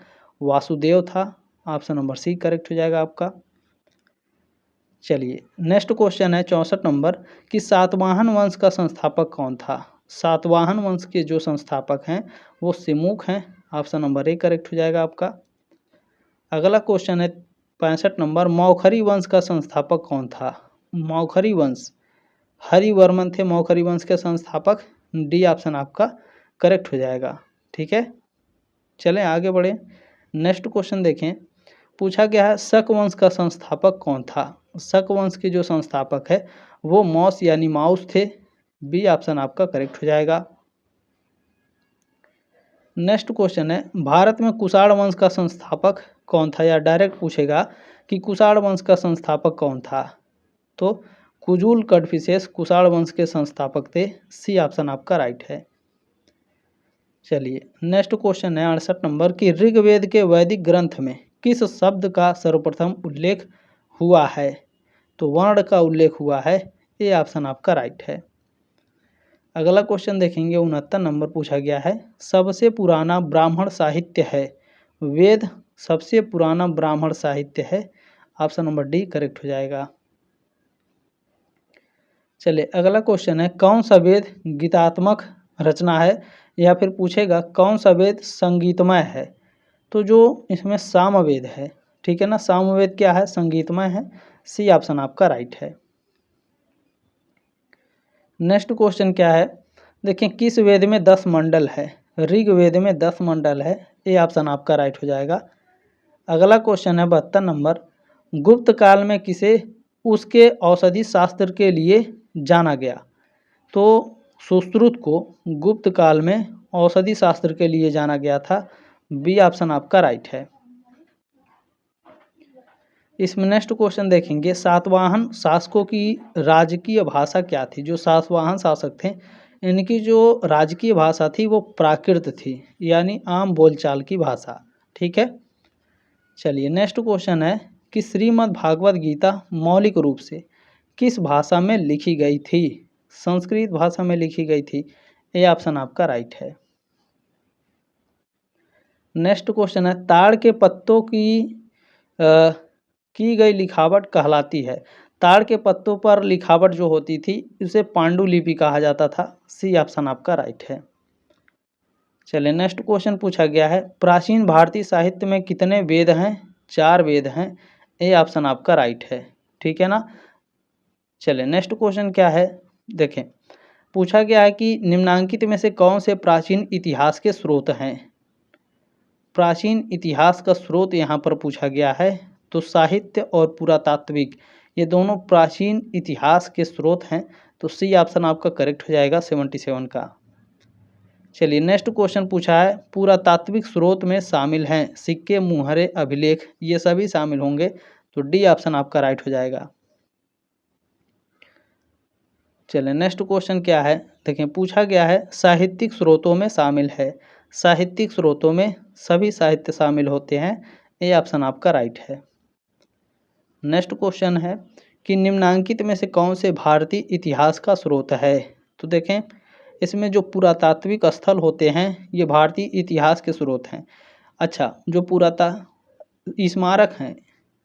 वासुदेव था। ऑप्शन नंबर सी करेक्ट हो जाएगा आपका। चलिए नेक्स्ट क्वेश्चन है 64 नंबर कि सातवाहन वंश का संस्थापक कौन था? सातवाहन वंश के जो संस्थापक हैं वो सिमुख हैं। ऑप्शन नंबर ए करेक्ट हो जाएगा आपका। अगला क्वेश्चन है 65 नंबर, मौखरी वंश का संस्थापक कौन था? मौखरी वंश हरिवर्मन थे मौखरी वंश के संस्थापक। डी ऑप्शन आपका करेक्ट हो जाएगा। ठीक है, चलें आगे बढ़ें। नेक्स्ट क्वेश्चन देखें, पूछा गया है शक वंश का संस्थापक कौन था? शक वंश के जो संस्थापक है वो मौस यानी माउस थे। बी ऑप्शन आपका करेक्ट हो जाएगा। नेक्स्ट क्वेश्चन है, भारत में कुषाण वंश का संस्थापक कौन था? या डायरेक्ट पूछेगा कि कुषाण वंश का संस्थापक कौन था? तो कुजूल कड़फिसेस कुषाण वंश के संस्थापक थे। सी ऑप्शन आपका राइट है। चलिए नेक्स्ट क्वेश्चन है 68 नंबर कि ऋग्वेद के वैदिक ग्रंथ में किस शब्द का सर्वप्रथम उल्लेख हुआ है? तो वर्ण का उल्लेख हुआ है। ये ऑप्शन आपका राइट है। अगला क्वेश्चन देखेंगे, 69 नंबर पूछा गया है, सबसे पुराना ब्राह्मण साहित्य है? वेद सबसे पुराना ब्राह्मण साहित्य है। ऑप्शन नंबर डी करेक्ट हो जाएगा। चलिए अगला क्वेश्चन है, कौन सा वेद गीतात्मक रचना है? या फिर पूछेगा कौन सा वेद संगीतमय है? तो जो इसमें सामवेद है, ठीक है ना, सामवेद क्या है? संगीतमय है। सी ऑप्शन आपका राइट है। नेक्स्ट क्वेश्चन क्या है, देखिए किस वेद में 10 मंडल है? ऋग्वेद में 10 मंडल है। ये ऑप्शन आपका राइट हो जाएगा। अगला क्वेश्चन है 72 नंबर, गुप्त काल में किसे उसके औषधि शास्त्र के लिए जाना गया? तो सुश्रुत को गुप्त काल में औषधि शास्त्र के लिए जाना गया था। बी ऑप्शन आपका राइट है। इसमें नेक्स्ट क्वेश्चन देखेंगे, सातवाहन शासकों की राजकीय भाषा क्या थी? जो सातवाहन शासक थे इनकी जो राजकीय भाषा थी वो प्राकृत थी, यानी आम बोलचाल की भाषा। ठीक है, चलिए नेक्स्ट क्वेश्चन है कि श्रीमद् भागवत गीता मौलिक रूप से किस भाषा में लिखी गई थी? संस्कृत भाषा में लिखी गई थी। ये ऑप्शन आपका राइट है। नेक्स्ट क्वेश्चन है, ताड़ के पत्तों की गई लिखावट कहलाती है? ताड़ के पत्तों पर लिखावट जो होती थी उसे पांडुलिपि कहा जाता था। सी ऑप्शन आपका राइट है। चलिए नेक्स्ट क्वेश्चन पूछा गया है, प्राचीन भारतीय साहित्य में कितने वेद हैं? 4 वेद हैं। ए ऑप्शन आपका राइट है। ठीक है ना। चलिए नेक्स्ट क्वेश्चन क्या है, देखें पूछा गया है कि निम्नांकित में से कौन से प्राचीन इतिहास के स्रोत हैं? प्राचीन इतिहास का स्रोत यहाँ पर पूछा गया है। तो साहित्य और पुरातात्विक ये दोनों प्राचीन इतिहास के स्रोत हैं। तो सी ऑप्शन आपका करेक्ट हो जाएगा 77 का। चलिए नेक्स्ट क्वेश्चन पूछा है, पुरातात्विक स्रोत में शामिल हैं सिक्के, मुहरे, अभिलेख, ये सभी शामिल होंगे। तो डी ऑप्शन आपका राइट हो जाएगा। चलिए नेक्स्ट क्वेश्चन क्या है, देखें पूछा गया है साहित्यिक स्रोतों में शामिल है। साहित्यिक स्रोतों में सभी साहित्य शामिल होते हैं। ये ऑप्शन आपका राइट है। नेक्स्ट क्वेश्चन है कि निम्नांकित में से कौन से भारतीय इतिहास का स्रोत है? तो देखें इसमें जो पुरातात्विक स्थल होते हैं ये भारतीय इतिहास के स्रोत हैं। अच्छा, जो पुराता स्मारक हैं,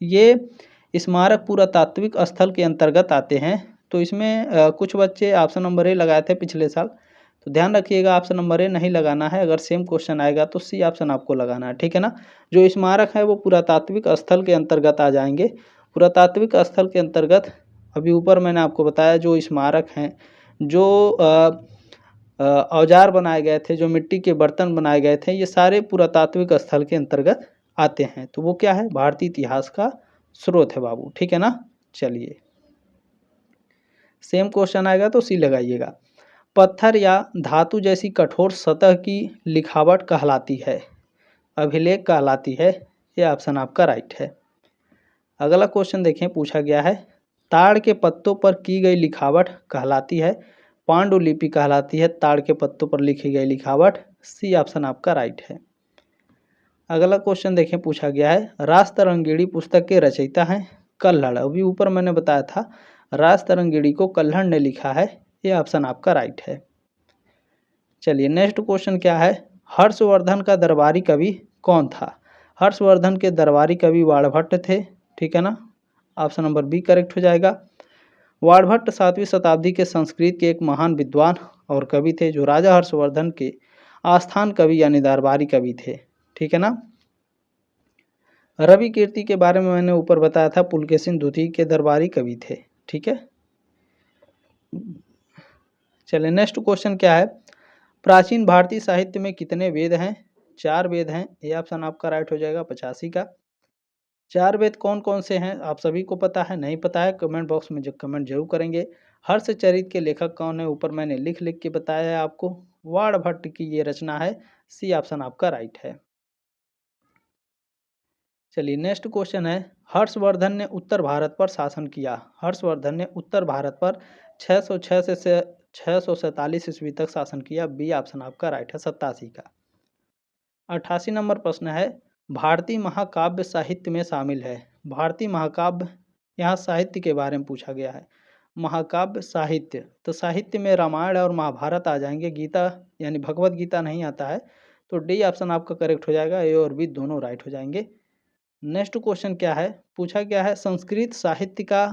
ये स्मारक पुरातात्विक स्थल के अंतर्गत आते हैं। तो इसमें कुछ बच्चे ऑप्शन नंबर ए लगाए थे पिछले साल, तो ध्यान रखिएगा ऑप्शन नंबर ए नहीं लगाना है। अगर सेम क्वेश्चन आएगा तो सी ऑप्शन आपको लगाना है, ठीक है ना। जो स्मारक है वो पुरातात्विक स्थल के अंतर्गत आ जाएंगे। पुरातात्विक स्थल के अंतर्गत अभी ऊपर मैंने आपको बताया जो स्मारक हैं, जो औजार बनाए गए थे, जो मिट्टी के बर्तन बनाए गए थे, ये सारे पुरातात्विक स्थल के अंतर्गत आते हैं। तो वो क्या है, भारतीय इतिहास का स्रोत है बाबू, ठीक है ना। चलिए, सेम क्वेश्चन आएगा तो सी लगाइएगा। पत्थर या धातु जैसी कठोर सतह की लिखावट कहलाती है, अभिलेख कहलाती है। ये ऑप्शन आपका राइट है। अगला क्वेश्चन देखें, पूछा गया है ताड़ के पत्तों पर की गई लिखावट कहलाती है, पांडुलिपि कहलाती है ताड़ के पत्तों पर लिखी गई लिखावट। सी ऑप्शन आपका राइट है। अगला क्वेश्चन देखें, पूछा गया है रास तरंगिणी पुस्तक के रचयिता हैं कल्हड़। अभी ऊपर मैंने बताया था रास तरंगिणी को कल्हड़ ने लिखा है। ये ऑप्शन आपका राइट है। चलिए, नेक्स्ट क्वेश्चन क्या है, हर्षवर्धन का दरबारी कवि कौन था। हर्षवर्धन के दरबारी कवि बाणभट्ट थे, ठीक है ना। ऑप्शन नंबर बी करेक्ट हो जाएगा। बाणभट्ट 7वीं शताब्दी के संस्कृत के एक महान विद्वान और कवि थे, जो राजा हर्षवर्धन के आस्थान कवि यानी दरबारी कवि थे, ठीक है ना। रवि कीर्ति के बारे में मैंने ऊपर बताया था, पुलकेशिन द्वितीय के दरबारी कवि थे, ठीक है। चलिए, नेक्स्ट क्वेश्चन क्या है, प्राचीन भारतीय साहित्य में कितने वेद हैं। 4 वेद हैं। ये ऑप्शन आपका राइट हो जाएगा 85 का। 4 वेद कौन कौन से हैं आप सभी को पता है, नहीं पता है कमेंट बॉक्स में कमेंट जरूर करेंगे। हर्षचरित के लेखक कौन है, ऊपर मैंने लिख लिख के बताया है आपको, बाणभट्ट की ये रचना है। सी ऑप्शन आपका राइट है। चलिए, नेक्स्ट क्वेश्चन है हर्षवर्धन ने उत्तर भारत पर शासन किया। हर्षवर्धन ने उत्तर भारत पर 606 से 647 ईस्वी तक शासन किया। बी ऑप्शन आपका राइट है 87 का। 88 नंबर प्रश्न है भारतीय महाकाव्य साहित्य में शामिल है। भारतीय महाकाव्य, यहाँ साहित्य के बारे में पूछा गया है। महाकाव्य साहित्य, तो साहित्य में रामायण और महाभारत आ जाएंगे, गीता यानी भगवत गीता नहीं आता है। तो डी ऑप्शन आपका करेक्ट हो जाएगा, ए और बी दोनों राइट हो जाएंगे। नेक्स्ट क्वेश्चन क्या है, पूछा गया है संस्कृत साहित्य का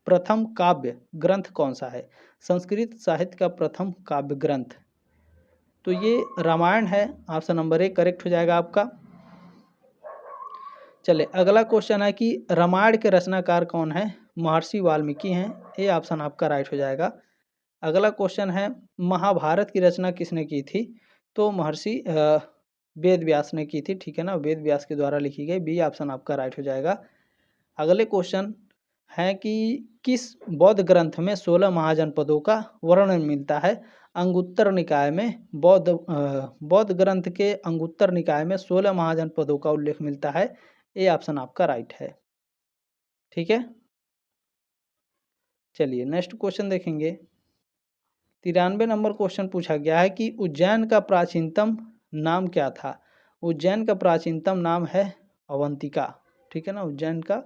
प्रथम काव्य ग्रंथ कौन सा है। संस्कृत साहित्य का प्रथम काव्य ग्रंथ, तो ये रामायण है। ऑप्शन नंबर ए करेक्ट हो जाएगा आपका। चले, अगला क्वेश्चन है कि रामायण के रचनाकार कौन है। महर्षि वाल्मीकि हैं। ये ऑप्शन आपका राइट हो जाएगा। अगला क्वेश्चन है महाभारत की रचना किसने की थी। तो महर्षि वेद व्यास ने की थी, ठीक है ना, वेद व्यास के द्वारा लिखी गई। बी ऑप्शन आपका राइट हो जाएगा। अगले क्वेश्चन है कि किस बौद्ध ग्रंथ में 16 महाजनपदों का वर्णन मिलता है। अंगुत्तर निकाय में बौद्ध ग्रंथ के अंगुत्तर निकाय में 16 महाजनपदों का उल्लेख मिलता है। ये ऑप्शन आपका राइट है, ठीक है। चलिए, नेक्स्ट क्वेश्चन देखेंगे। 93 नंबर क्वेश्चन पूछा गया है कि उज्जैन का प्राचीनतम नाम क्या था। उज्जैन का प्राचीनतम नाम है अवंतिका, ठीक है ना। उज्जैन का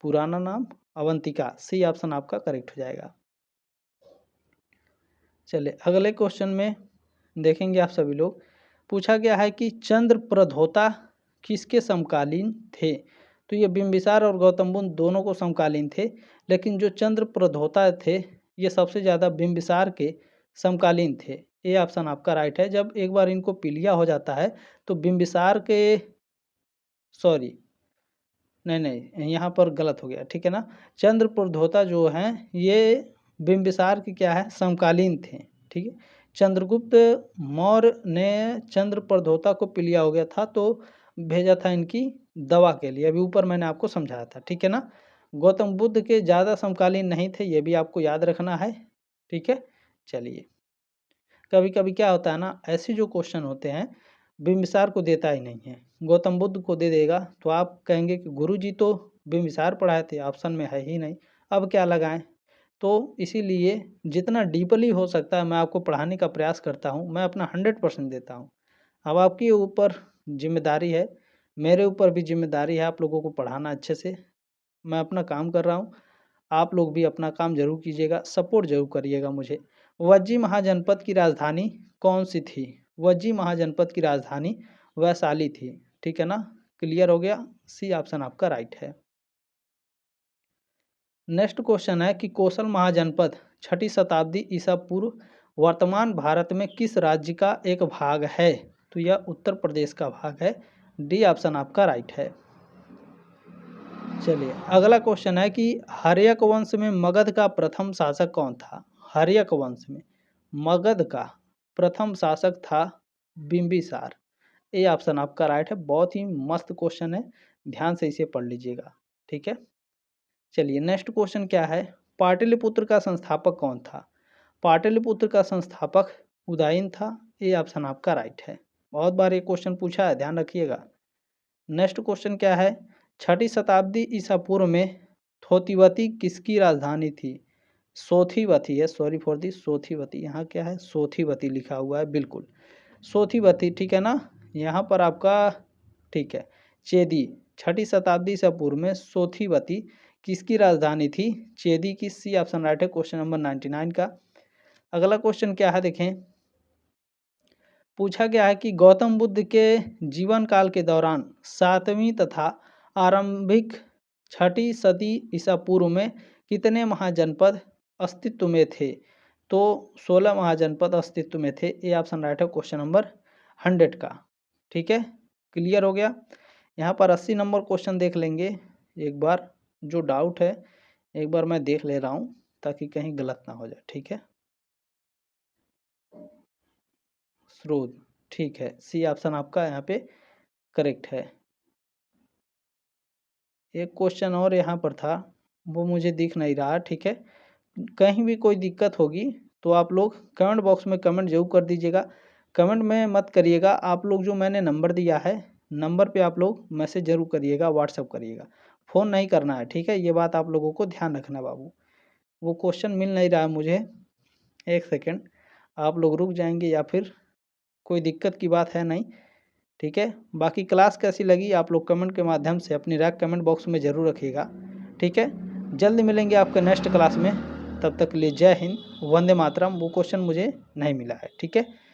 पुराना नाम अवंतिका। सी ऑप्शन आपका करेक्ट हो जाएगा। चलिए, अगले क्वेश्चन में देखेंगे आप सभी लोग। पूछा गया है कि चंद्र प्रधोता किसके समकालीन थे। तो ये बिंबिसार और गौतम बुद्ध दोनों को समकालीन थे, लेकिन जो चंद्र प्रधोता थे ये सबसे ज़्यादा बिंबिसार के समकालीन थे। ये ऑप्शन आपका राइट है। जब एक बार इनको पीलिया हो जाता है तो बिंबिसार के, सॉरी नहीं यहाँ पर गलत हो गया, ठीक है ना। चंद्र प्रधोता जो हैं ये बिंबिसार के क्या है, समकालीन थे, ठीक है। चंद्रगुप्त मौर्य ने चंद्र प्रधोता को पीलिया हो गया था तो भेजा था इनकी दवा के लिए। अभी ऊपर मैंने आपको समझाया था, ठीक है ना। गौतम बुद्ध के ज़्यादा समकालीन नहीं थे, ये भी आपको याद रखना है, ठीक है। चलिए, कभी कभी क्या होता है ना, ऐसे जो क्वेश्चन होते हैं बिंबिसार को देता ही नहीं है, गौतम बुद्ध को दे देगा तो आप कहेंगे कि गुरुजी तो बिंबिसार पढ़ाए थे, ऑप्शन में है ही नहीं, अब क्या लगाएं। तो इसीलिए जितना डीपली हो सकता है मैं आपको पढ़ाने का प्रयास करता हूं, मैं अपना 100% देता हूं। अब आपके ऊपर जिम्मेदारी है, मेरे ऊपर भी जिम्मेदारी है आप लोगों को पढ़ाना अच्छे से। मैं अपना काम कर रहा हूँ, आप लोग भी अपना काम जरूर कीजिएगा, सपोर्ट जरूर करिएगा मुझे। वज्जी महाजनपद की राजधानी कौन सी थी। वज्जी महाजनपद की राजधानी वैशाली थी, ठीक है ना, क्लियर हो गया, सी ऑप्शन आपका राइट है। नेक्स्ट क्वेश्चन है कि कौशल महाजनपद 6ठी शताब्दी ईसा पूर्व वर्तमान भारत में किस राज्य का एक भाग है? तो यह उत्तर प्रदेश का भाग है, डी ऑप्शन आपका राइट है। चलिए अगला क्वेश्चन है कि हर्यक वंश में मगध का प्रथम शासक कौन था? हर्यक वंश में मगध का प्रथम शासक था बिंबिसार, ए ऑप्शन आपका राइट है। बहुत ही मस्त क्वेश्चन है, ध्यान से इसे पढ़ लीजिएगा, ठीक है। चलिए नेक्स्ट क्वेश्चन क्या है, पाटलिपुत्र का संस्थापक कौन था? पाटलिपुत्र का संस्थापक उदयन था, ये ऑप्शन आपका राइट है। बहुत बार ये क्वेश्चन पूछा है, ध्यान रखिएगा। नेक्स्ट क्वेश्चन क्या है, 6ठी शताब्दी ईसा पूर्व में थोतिवती किसकी राजधानी थी? सोथीवती है, सॉरी फॉर दी, सोथीवती, यहाँ क्या है, सोथीवती लिखा हुआ है, बिल्कुल सोथीवती, ठीक है ना। यहाँ पर आपका ठीक है, चेदी 6ठी शताब्दी ईसा पूर्व में सोथीवती किसकी राजधानी थी? चेदी की, सी ऑप्शन राइट है क्वेश्चन नंबर 99 का। अगला क्वेश्चन क्या है देखें, पूछा गया है कि गौतम बुद्ध के जीवन काल के दौरान 7वीं तथा आरंभिक 6ठी सदी ईसा पूर्व में कितने महाजनपद अस्तित्व में थे? तो 16 महाजनपद अस्तित्व में थे, ये ऑप्शन राइट है क्वेश्चन नंबर 100 का, ठीक है, क्लियर हो गया। यहाँ पर 80 नंबर क्वेश्चन देख लेंगे एक बार, जो डाउट है एक बार मैं देख ले रहा हूँ ताकि कहीं गलत ना हो जाए, ठीक है। स्रोत, ठीक है, सी ऑप्शन आपका यहाँ पे करेक्ट है। एक क्वेश्चन और यहाँ पर था, वो मुझे दिख नहीं रहा, ठीक है। कहीं भी कोई दिक्कत होगी तो आप लोग कमेंट बॉक्स में कमेंट जरूर कर दीजिएगा। कमेंट में मत करिएगा, आप लोग जो मैंने नंबर दिया है, नंबर पे आप लोग मैसेज जरूर करिएगा, व्हाट्सअप करिएगा, फ़ोन नहीं करना है, ठीक है। ये बात आप लोगों को ध्यान रखना बाबू। वो क्वेश्चन मिल नहीं रहा है मुझे, एक सेकेंड, आप लोग रुक जाएंगे या फिर कोई दिक्कत की बात है नहीं, ठीक है। बाकी क्लास कैसी लगी आप लोग कमेंट के माध्यम से अपनी राय कमेंट बॉक्स में ज़रूर रखिएगा, ठीक है। जल्द मिलेंगे आपके नेक्स्ट क्लास में, तब तक के लिए जय हिंद, वंदे मातरम। वो क्वेश्चन मुझे नहीं मिला है, ठीक है।